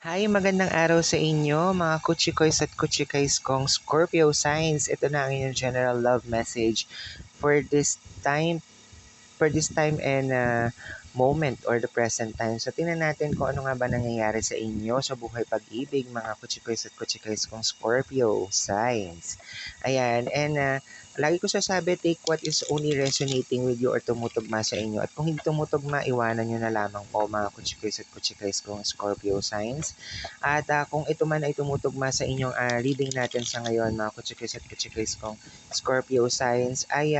Hi, magandang araw sa inyo mga kuchikoys at kuchikays kong Scorpio signs. Ito na ang inyong general love message for this time and moment or the present time. So tingnan natin kung ano nga ba nangyayari sa inyo sa buhay pag-ibig mga kuchikoys at kuchikays kong Scorpio signs. Ayan, and lagi ko sasabi, take what is only resonating with you or tumutugma sa inyo. At kung hindi tumutugma, iwanan nyo na lamang po mga kuchikoys at kuchikays kong Scorpio signs. At kung ito man ay tumutugma sa inyong reading natin sa ngayon mga kuchikoys at kuchikays kong Scorpio signs, ay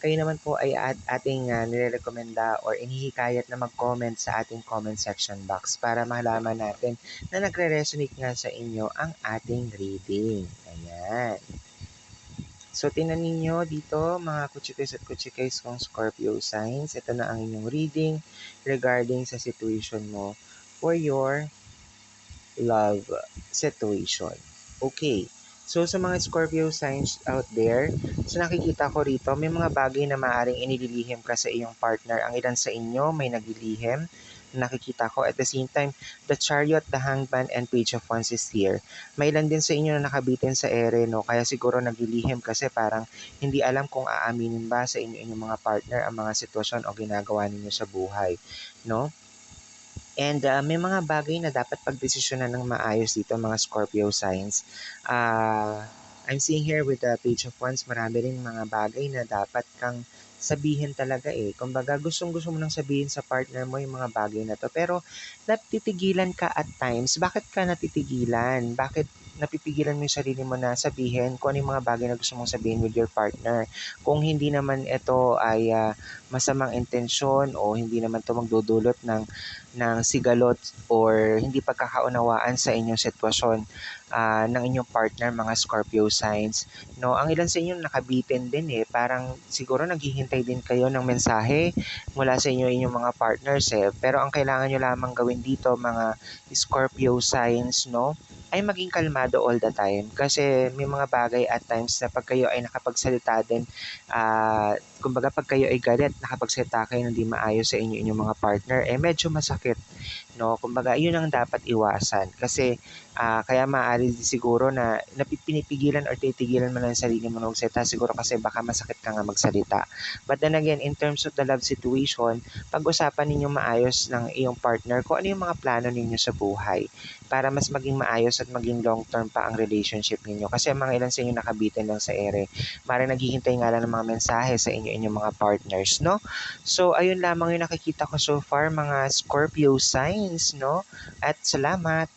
kayo naman po ay ating nirerekomenda or inihikayat na mag-comment sa ating comment section box para malaman natin na nagre-resonate nga sa inyo ang ating reading. Ayan. So, tingnan ninyo dito mga kuchikays at kuchikays kong Scorpio signs. Ito na ang inyong reading regarding sa situation mo for your love situation. Okay. So, sa mga Scorpio signs out there, so nakikita ko rito, may mga bagay na maaaring inililihim ka sa iyong partner. Ang ilan sa inyo may naglilihim, nakikita ko. At the same time, the Chariot, the Hangman, and Page of Wands is here. May ilan din sa inyo na nakabitin sa ere, no? Kaya siguro naglilihim kasi parang hindi alam kung aaminin ba sa inyo inyong mga partner ang mga sitwasyon o ginagawa ninyo sa buhay, no? And may mga bagay na dapat pagdesisyonan ng maayos dito mga Scorpio signs. I'm seeing here with the Page of Wands, marami rin mga bagay na dapat kang sabihin talaga eh. Kumbaga gustong-gusto mo nang sabihin sa partner mo yung mga bagay na to. Pero natitigilan ka at times. Bakit ka natitigilan? Bakit napipigilan mo yung sarili mo na sabihin kung ano yung mga bagay na gusto mong sabihin with your partner? Kung hindi naman ito ay masamang intensyon o hindi naman ito magdudulot ng sigalot or hindi pagkakaunawaan sa inyong sitwasyon ng inyong partner, mga Scorpio signs. No, ang ilan sa inyo nakabitin din eh. Parang siguro naghihintay din kayo ng mensahe mula sa inyo inyong mga partners eh. Pero ang kailangan nyo lamang gawin dito, mga Scorpio signs, no, ay maging kalmado all the time. Kasi may mga bagay at times na pag kayo ay nakapagsalita din, kumbaga pag kayo ay galit, nakapagsalita kayo hindi maayos sa inyo inyong mga partner, eh medyo masakit, no? Kumbaga, yun ang dapat iwasan. Kasi kaya maaari siguro na pinipigilan or titigilan mo lang ang sarili mo na magsalita siguro kasi baka masakit ka nga magsalita. But then again, in terms of the love situation, pag-usapan ninyo maayos ng iyong partner kung ano yung mga plano ninyo sa buhay para mas maging maayos at maging long term pa ang relationship ninyo. Kasi ang mga ilan sa inyo nakabitin lang sa ere. Mara naghihintay nga lang ng mga mensahe sa inyo inyong mga partners, no? So, ayun lamang yung nakikita ko so far mga Scorpio signs, no? At salamat!